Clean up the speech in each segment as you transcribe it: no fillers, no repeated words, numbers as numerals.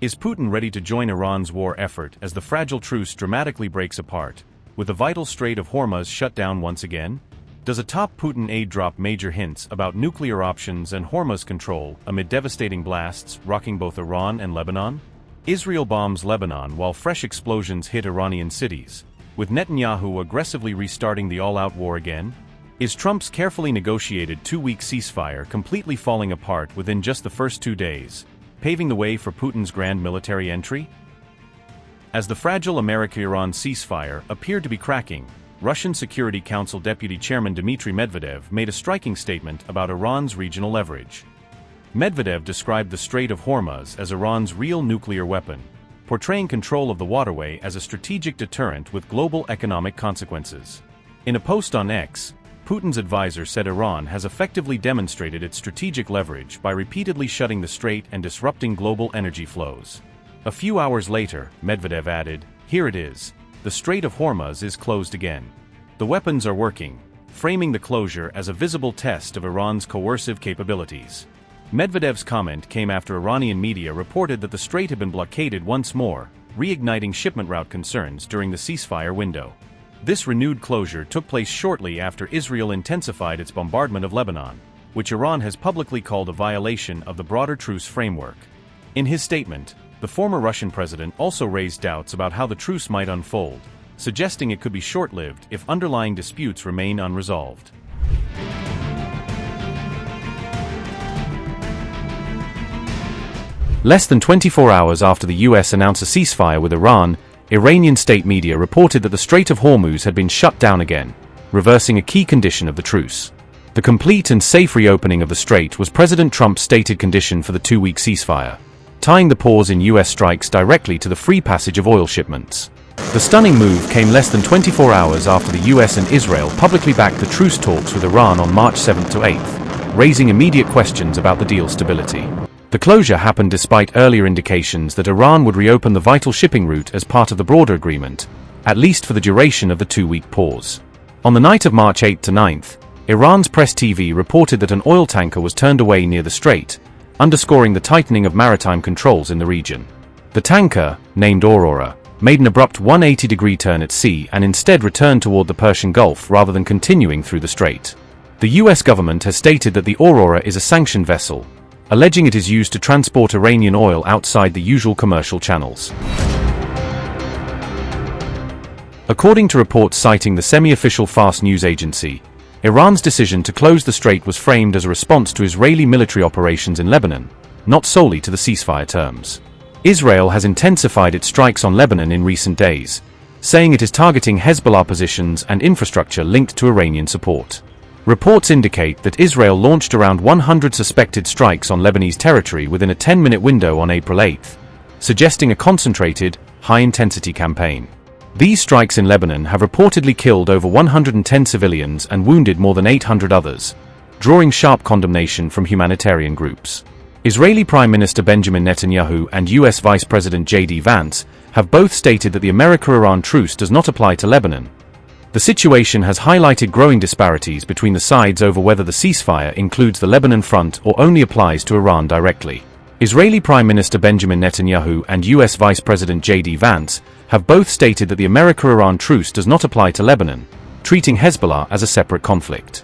Is Putin ready to join Iran's war effort as the fragile truce dramatically breaks apart, with the vital Strait of Hormuz shut down once again? Does a top Putin aide drop major hints about nuclear options and Hormuz control amid devastating blasts rocking both Iran and Lebanon? Israel bombs Lebanon while fresh explosions hit Iranian cities, with Netanyahu aggressively restarting the all-out war again? Is Trump's carefully negotiated two-week ceasefire completely falling apart within just the first 2 days, paving the way for Putin's grand military entry? As the fragile America-Iran ceasefire appeared to be cracking, Russian Security Council Deputy Chairman Dmitry Medvedev made a striking statement about Iran's regional leverage. Medvedev described the Strait of Hormuz as Iran's real nuclear weapon, portraying control of the waterway as a strategic deterrent with global economic consequences. In a post on X, Putin's advisor said Iran has effectively demonstrated its strategic leverage by repeatedly shutting the strait and disrupting global energy flows. A few hours later, Medvedev added, "Here it is. The Strait of Hormuz is closed again. The weapons are working," framing the closure as a visible test of Iran's coercive capabilities. Medvedev's comment came after Iranian media reported that the strait had been blockaded once more, reigniting shipment route concerns during the ceasefire window. This renewed closure took place shortly after Israel intensified its bombardment of Lebanon, which Iran has publicly called a violation of the broader truce framework. In his statement, the former Russian president also raised doubts about how the truce might unfold, suggesting it could be short-lived if underlying disputes remain unresolved. Less than 24 hours after the U.S. announced a ceasefire with Iran, Iranian state media reported that the Strait of Hormuz had been shut down again, reversing a key condition of the truce. The complete and safe reopening of the strait was President Trump's stated condition for the two-week ceasefire, tying the pause in U.S. strikes directly to the free passage of oil shipments. The stunning move came less than 24 hours after the U.S. and Israel publicly backed the truce talks with Iran on March 7th to 8th, raising immediate questions about the deal's stability. The closure happened despite earlier indications that Iran would reopen the vital shipping route as part of the broader agreement, at least for the duration of the two-week pause. On the night of March 8th to 9th, Iran's press TV reported that an oil tanker was turned away near the strait, underscoring the tightening of maritime controls in the region. The tanker, named Aurora, made an abrupt 180-degree turn at sea and instead returned toward the Persian Gulf rather than continuing through the strait. The U.S. government has stated that the Aurora is a sanctioned vessel, alleging it is used to transport Iranian oil outside the usual commercial channels. According to reports citing the semi-official Fars news agency, Iran's decision to close the strait was framed as a response to Israeli military operations in Lebanon, not solely to the ceasefire terms. Israel has intensified its strikes on Lebanon in recent days, saying it is targeting Hezbollah positions and infrastructure linked to Iranian support. Reports indicate that Israel launched around 100 suspected strikes on Lebanese territory within a 10-minute window on April 8, suggesting a concentrated, high-intensity campaign. These strikes in Lebanon have reportedly killed over 110 civilians and wounded more than 800 others, drawing sharp condemnation from humanitarian groups. Israeli Prime Minister Benjamin Netanyahu and U.S. Vice President J.D. Vance have both stated that the America-Iran truce does not apply to Lebanon. The situation has highlighted growing disparities between the sides over whether the ceasefire includes the Lebanon front or only applies to Iran directly. Israeli Prime Minister Benjamin Netanyahu and U.S. Vice President J.D. Vance have both stated that the America-Iran truce does not apply to Lebanon, treating Hezbollah as a separate conflict.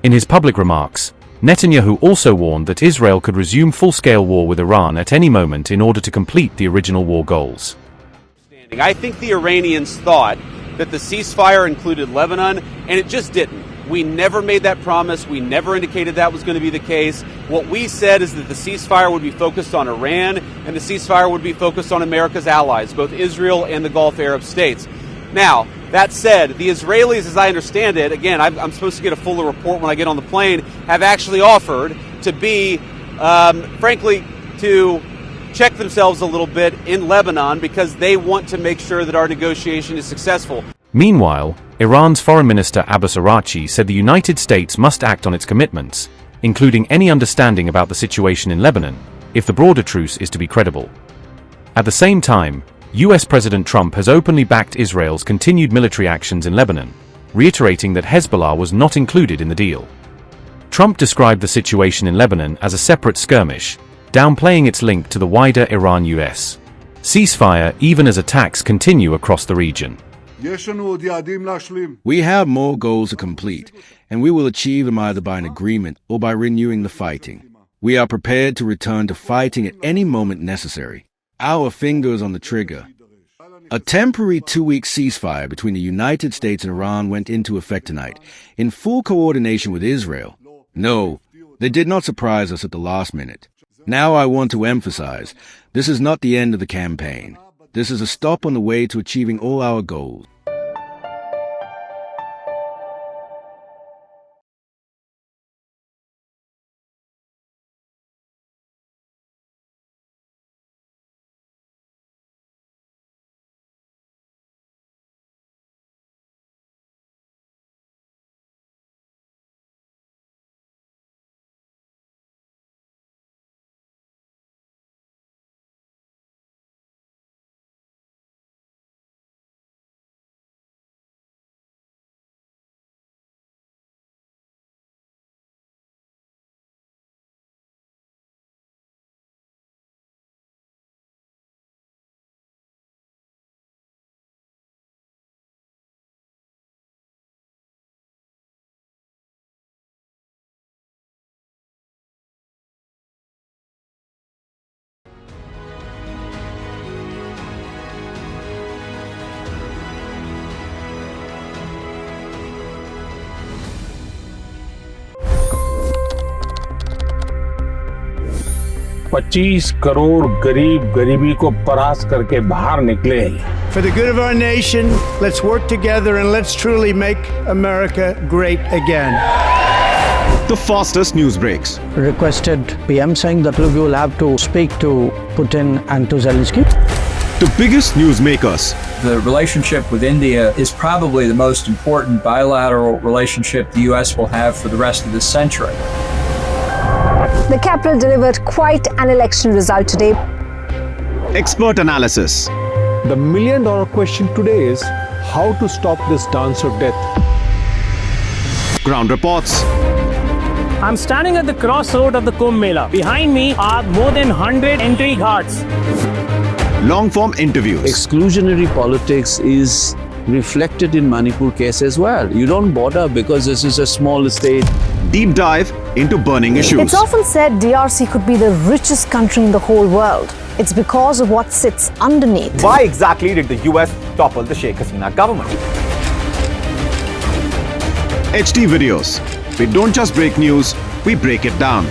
In his public remarks, Netanyahu also warned that Israel could resume full-scale war with Iran at any moment in order to complete the original war goals. I think the Iranians thought that the ceasefire included Lebanon, and it just didn't. We never made that promise. We never indicated that was going to be the case. What we said is that the ceasefire would be focused on Iran, and the ceasefire would be focused on America's allies, both Israel and the Gulf Arab states. Now, that said, the Israelis, as I understand it, again, I'm supposed to get a fuller report when I get on the plane, have actually offered to be, frankly, to check themselves a little bit in Lebanon because they want to make sure that our negotiation is successful. Meanwhile, Iran's Foreign Minister Abbas Araghchi said the United States must act on its commitments, including any understanding about the situation in Lebanon, if the broader truce is to be credible. At the same time, U.S. President Trump has openly backed Israel's continued military actions in Lebanon, reiterating that Hezbollah was not included in the deal. Trump described the situation in Lebanon as a separate skirmish, downplaying its link to the wider Iran-US ceasefire even as attacks continue across the region. We have more goals to complete, and we will achieve them either by an agreement or by renewing the fighting. We are prepared to return to fighting at any moment necessary. Our fingers on the trigger. A temporary 2-week ceasefire between the United States and Iran went into effect tonight, in full coordination with Israel. No, they did not surprise us at the last minute. Now I want to emphasize, this is not the end of the campaign. This is a stop on the way to achieving all our goals. $25 crore गरीब गरीबी को परास्त करके बाहर निकले। For the good of our nation, let's work together and let's truly make America great again. The fastest news breaks. Requested PM saying that look, you will have to speak to Putin and to Zelensky. The biggest news makers. The relationship with India is probably the most important bilateral relationship the U.S. will have for the rest of this century. The capital delivered quite an election result today. Expert analysis. The million-dollar question today is how to stop this dance of death. Ground reports. I'm standing at the crossroad of the Kumbh Mela. Behind me are more than 100 entry ghats. Long-form interviews. Exclusionary politics is reflected in Manipur case as well. You don't bother because this is a small state. Deep dive into burning issues. It's often said DRC could be the richest country in the whole world. It's because of what sits underneath. Why exactly did the US topple the Sheikh Hasina government? HD videos. We don't just break news, we break it down.